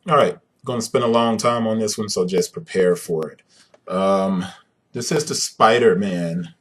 All right, going to spend a long time on this one, so just prepare for it. Um, this is the Spider-Man,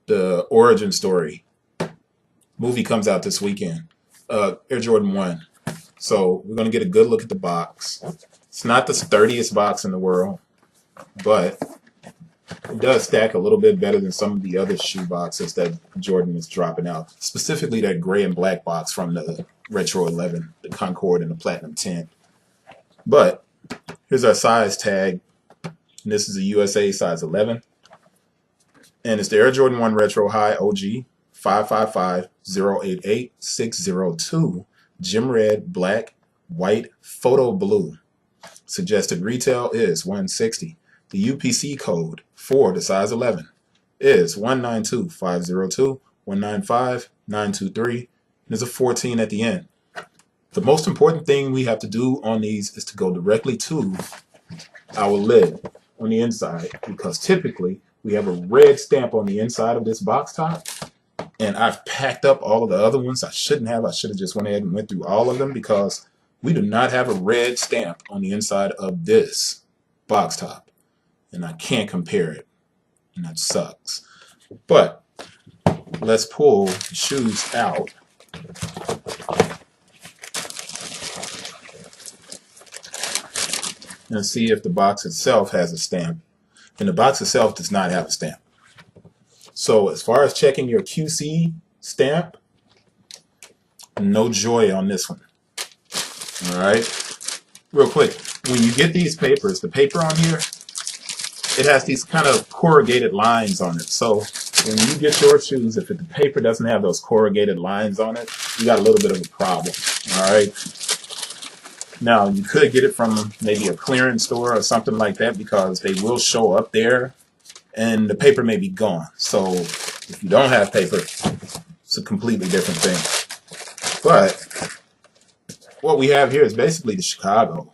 the origin story. Movie comes out this weekend. Air Jordan 1. So we're going to get a good look at the box. It's not the sturdiest box in the world, but it does stack a little bit better than some of the other shoe boxes that Jordan is dropping out. Specifically that gray and black box from the Retro 11, the Concord and the Platinum 10. But here's our size tag. And this is a USA size 11. And it's the Air Jordan 1 Retro High OG 555-088-602. Gem red, black, white, photo blue. Suggested retail is $160. The UPC code for the size 11 is 192502 195923. And there's a 14 at the end. The most important thing we have to do on these is to go directly to our lid on the inside, because typically we have a red stamp on the inside of this box top, and I've packed up all of the other ones. I shouldn't have. I should have just went ahead and went through all of them, because we do not have a red stamp on the inside of this box top, and I can't compare it, and that sucks. But let's pull the shoes out. And see if the box itself has a stamp. And the box itself does not have a stamp. So as far as checking your QC stamp, no joy on this one. All right. Real quick, when you get these papers, the paper on here, it has these kind of corrugated lines on it. So when you get your shoes, if the paper doesn't have those corrugated lines on it, you got a little bit of a problem. All right. Now, you could get it from maybe a clearance store or something like that, because they will show up there and the paper may be gone. So if you don't have paper, it's a completely different thing. But what we have here is basically the Chicago.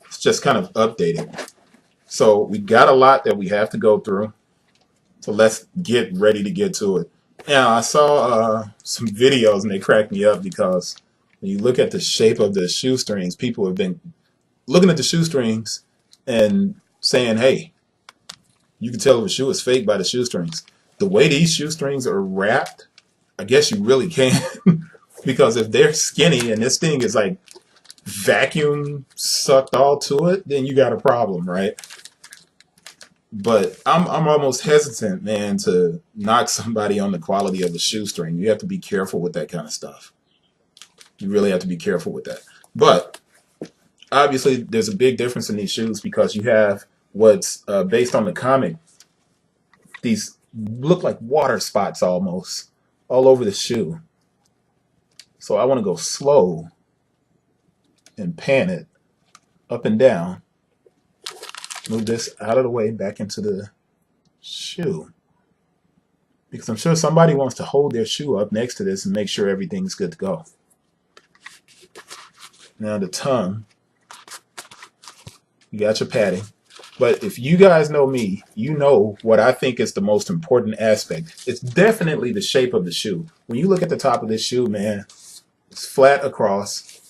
It's just kind of updated. So we got a lot that we have to go through. So let's get ready to get to it. Now, I saw some videos and they cracked me up, because when you look at the shape of the shoestrings, people have been looking at the shoestrings and saying, hey, you can tell if a shoe is fake by the shoestrings. The way these shoestrings are wrapped, I guess you really can. Because if they're skinny and this thing is like vacuum sucked all to it, then you got a problem, right? But I'm almost hesitant, man, to knock somebody on the quality of the shoestring. You have to be careful with that kind of stuff. You really have to be careful with that. But obviously, there's a big difference in these shoes, because you have what's based on the comic. These look like water spots almost all over the shoe. So I want to go slow and pan it up and down. Move this out of the way back into the shoe, because I'm sure somebody wants to hold their shoe up next to this and make sure everything's good to go. Now the tongue, you got your padding. But if you guys know me, you know what I think is the most important aspect. It's definitely the shape of the shoe. When you look at the top of this shoe, man, it's flat across.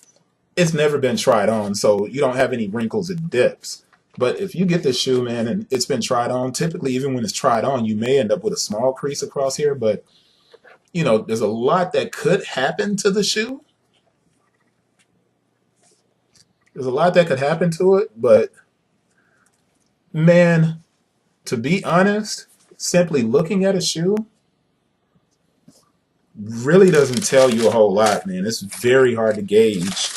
It's never been tried on, so you don't have any wrinkles or dips. But if you get this shoe, man, and it's been tried on, typically even when it's tried on, you may end up with a small crease across here. But, you know, there's a lot that could happen to the shoe. There's a lot that could happen to it, but man, to be honest, simply looking at a shoe really doesn't tell you a whole lot, man. It's very hard to gauge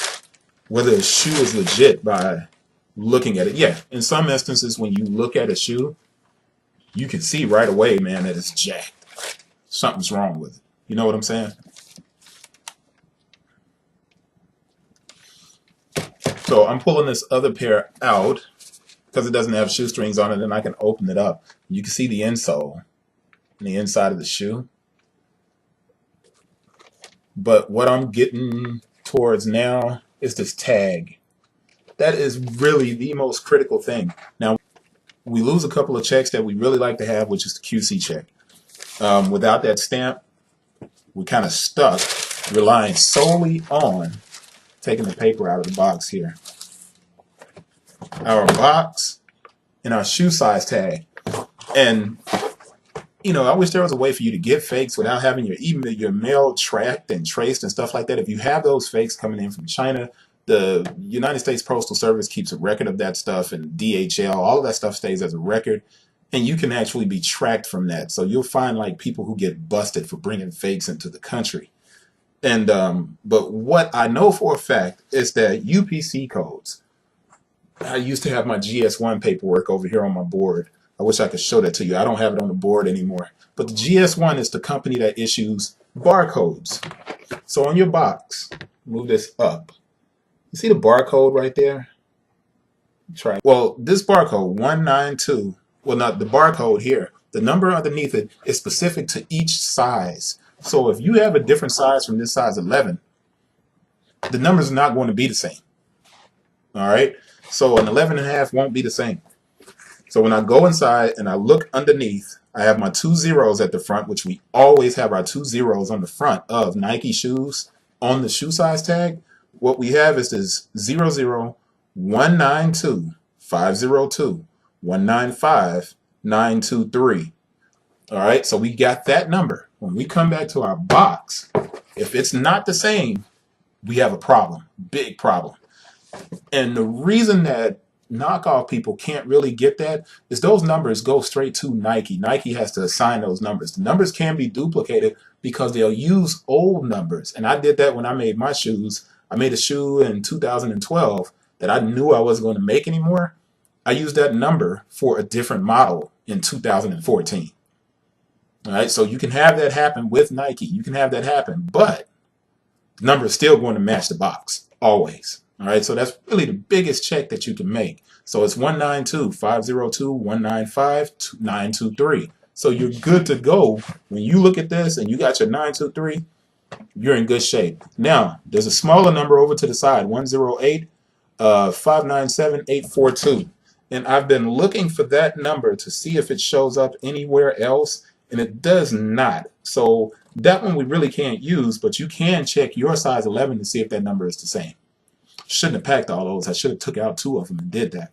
whether a shoe is legit by looking at it. Yeah, in some instances, when you look at a shoe, you can see right away, man, that it's jacked. Something's wrong with it. You know what I'm saying? So I'm pulling this other pair out because it doesn't have shoestrings on it, and I can open it up. You can see the insole on the inside of the shoe. But what I'm getting towards now is this tag. That is really the most critical thing. Now, we lose a couple of checks that we really like to have, which is the QC check. Without that stamp, we're kind of stuck relying solely on taking the paper out of the box here. Our box and our shoe size tag. And you know, I wish there was a way for you to get fakes without having your mail tracked and traced and stuff like that. If you have those fakes coming in from China, the United States Postal Service keeps a record of that stuff, and DHL, all of that stuff stays as a record, and you can actually be tracked from that. So you'll find like people who get busted for bringing fakes into the country. And but what I know for a fact is that UPC codes. I used to have my GS1 paperwork over here on my board. I wish I could show that to you. I don't have it on the board anymore. But the GS1 is the company that issues barcodes. So on your box, move this up. You see the barcode right there? Try. Well, this barcode 192. Well, not the barcode here. The number underneath it is specific to each size. So if you have a different size from this size 11, the numbers are not going to be the same. All right. So an 11.5 won't be the same. So when I go inside and I look underneath, I have my 2 zeros at the front, which we always have our 2 zeros on the front of Nike shoes on the shoe size tag. What we have is this 00192 502 195 923. All right, so we got that number. When we come back to our box, if it's not the same, we have a problem, big problem. And the reason that knockoff people can't really get that is those numbers go straight to Nike. Nike has to assign those numbers. The numbers can be duplicated because they'll use old numbers. And I did that when I made my shoes. I made a shoe in 2012 that I knew I wasn't going to make anymore. I used that number for a different model in 2014. All right, so you can have that happen with Nike. You can have that happen, but the number is still going to match the box, always. All right, so that's really the biggest check that you can make. So it's 192 502 195 923. So you're good to go. When you look at this and you got your 923, you're in good shape. Now, there's a smaller number over to the side, 108 597 842. And I've been looking for that number to see if it shows up anywhere else, and it does not. So that one we really can't use, but you can check your size 11 to see if that number is the same. Shouldn't have packed all those. I should have took out 2 of them and did that.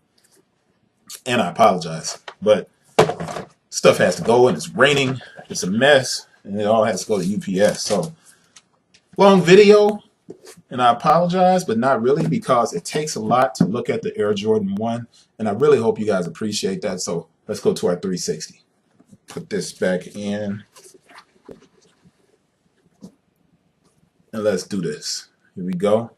And I apologize. But stuff has to go, and it's raining. It's a mess, and it all has to go to UPS. So long video, and I apologize, but not really, because it takes a lot to look at the Air Jordan 1, and I really hope you guys appreciate that. So let's go to our 360. Put this back in, and let's do this. Here we go.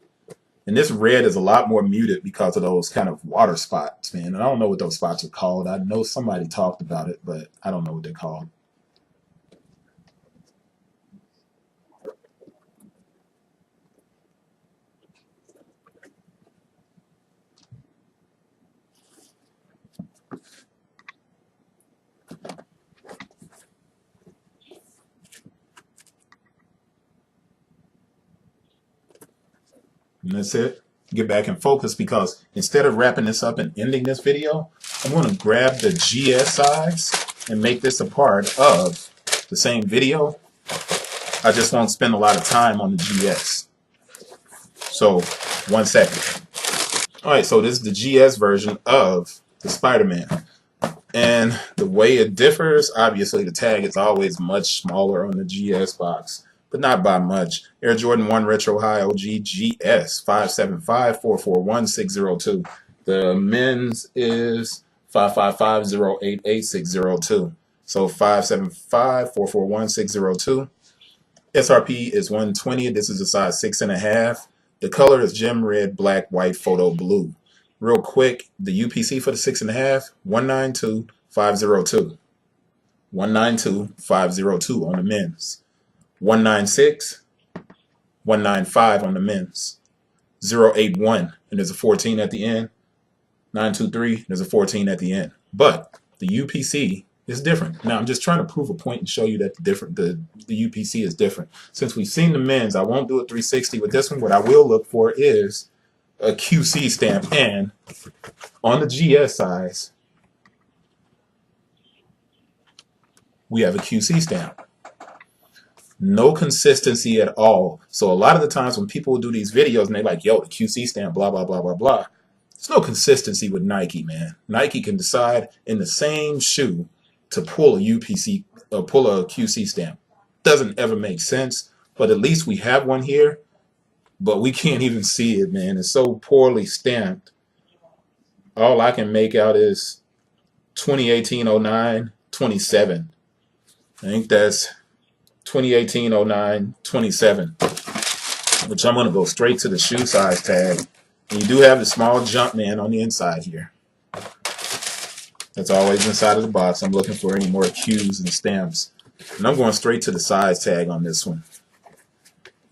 And this red is a lot more muted because of those kind of water spots, man. And I don't know what those spots are called. I know somebody talked about it, but I don't know what they're called. And that's it. Get back in focus, because instead of wrapping this up and ending this video, I'm going to grab the GS size and make this a part of the same video. I just won't spend a lot of time on the GS. So 1 second. All right, so this is the GS version of the Spider-Man. And the way it differs, obviously the tag is always much smaller on the GS box, but not by much. Air Jordan 1 Retro High OG GS 575-441-602. The men's is 555-088-602. So 575-441-602. SRP is 120. This is a size 6.5. The color is gem red, black, white, photo blue. Real quick, the UPC for the 6.5, 192-502. 192-502 on the men's. 196, 195 on the men's. 081, and there's a 14 at the end. 923, there's a 14 at the end. But the UPC is different. Now, I'm just trying to prove a point and show you that the UPC is different. Since we've seen the men's, I won't do a 360 with this one. What I will look for is a QC stamp, and on the GS size, we have a QC stamp. No consistency at all. So a lot of the times when people do these videos and they're like, yo, the QC stamp, blah, blah, blah, blah, blah. There's no consistency with Nike, man. Nike can decide in the same shoe to pull a UPC or pull a QC stamp. Doesn't ever make sense, but at least we have one here, but we can't even see it, man. It's so poorly stamped. All I can make out is 2018-09-27. I think that's 2018-09-27, which I'm going to go straight to the shoe size tag. And you do have the small Jumpman on the inside here. That's always inside of the box. I'm looking for any more Qs and stamps. And I'm going straight to the size tag on this one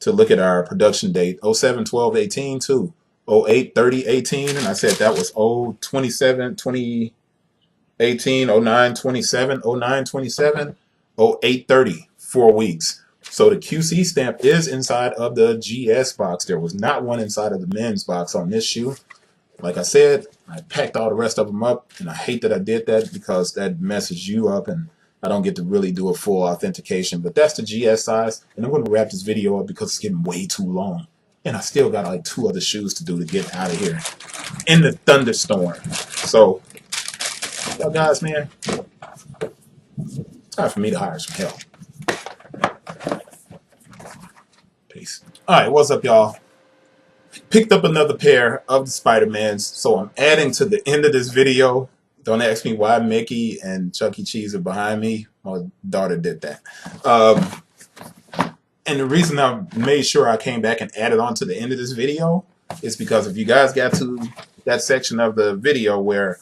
to look at our production date, 07-12-18 to 08-30-18. And I said that was 0-27-2018, 09-27, 09-27, 08-30, 4 weeks. So the QC stamp is inside of the GS box. There was not one inside of the men's box on this shoe. Like I said, I packed all the rest of them up, and I hate that I did that because that messes you up, and I don't get to really do a full authentication. But that's the GS size, and I'm going to wrap this video up because it's getting way too long. And I still got like 2 other shoes to do to get out of here in the thunderstorm. So, y'all guys, man, it's time for me to hire some help. Peace. All right, what's up, y'all? Picked up another pair of the Spider-Mans, so I'm adding to the end of this video. Don't ask me why Mickey and Chuck E. Cheese are behind me. My daughter did that. And the reason I made sure I came back and added on to the end of this video is because if you guys got to that section of the video where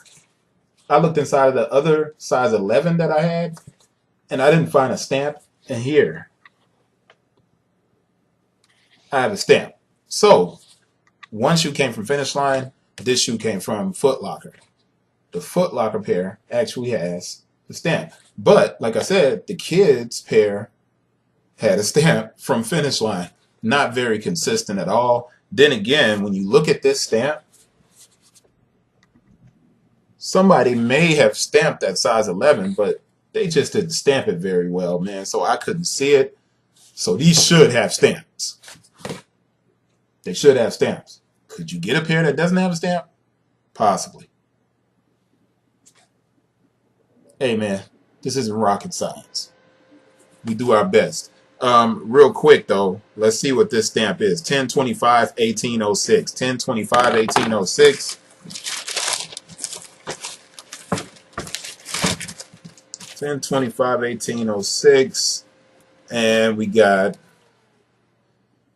I looked inside of the other size 11 that I had, and I didn't find a stamp, and here I have a stamp. So one shoe came from Finish Line, this shoe came from Foot Locker. The Foot Locker pair actually has the stamp. But, like I said, the kids pair had a stamp from Finish Line. Not very consistent at all. Then again, when you look at this stamp, somebody may have stamped that size 11, but they just didn't stamp it very well, man. So I couldn't see it. So these should have stamps. They should have stamps. Could you get a pair that doesn't have a stamp? Possibly. Hey, man, this isn't rocket science. We do our best. Real quick, though, let's see what this stamp is. 10/25/1806. 10/25/1806. 10/25/1806. And we got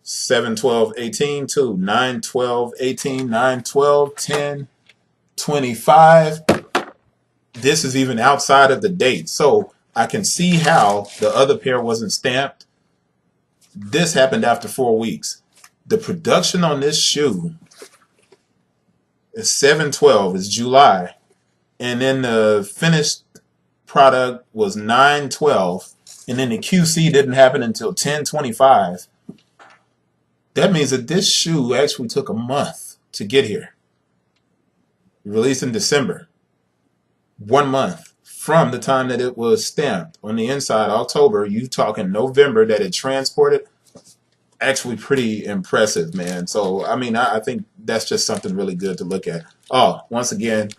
7/12/18 to 9/12/18, 9/12/10/25. This is even outside of the date, so I can see how the other pair wasn't stamped. This happened after 4 weeks. The production on this shoe is 7/12, is July, and then the finished product was 9/12, and then the QC didn't happen until 10/25. That means that this shoe actually took a month to get here. Released in December. 1 month from the time that it was stamped on the inside, October. You talking November that it transported. Actually pretty impressive, man. So, I mean, I think that's just something really good to look at. Oh, once again,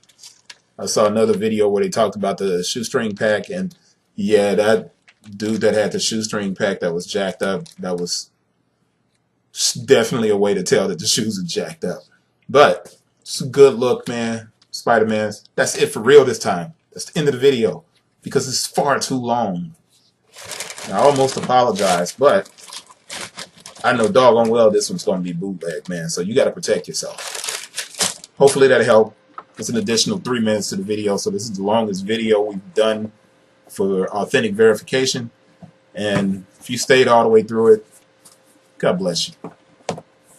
I saw another video where they talked about the shoestring pack. And, yeah, that dude that had the shoestring pack that was jacked up, that was definitely a way to tell that the shoes are jacked up. But it's a good look, man. Spider-Man's. That's it for real this time. That's the end of the video because it's far too long. I almost apologize, but I know doggone well this one's going to be bootleg, man. So you got to protect yourself. Hopefully that'll help. It's an additional 3 minutes to the video, so this is the longest video we've done for authentic verification. And if you stayed all the way through it, God bless you.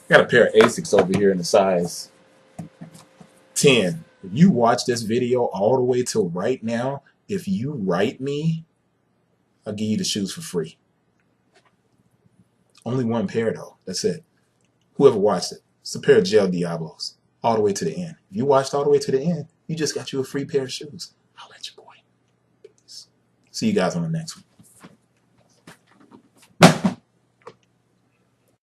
Got a pair of Asics over here in the size 10. If you watch this video all the way till right now, if you write me, I'll give you the shoes for free. Only 1 pair, though. That's it. Whoever watched it. It's a pair of Gel Diablos. All the way to the end. If you watched all the way to the end, you just got you a free pair of shoes. I'll let you, boy. Peace. See you guys on the next one.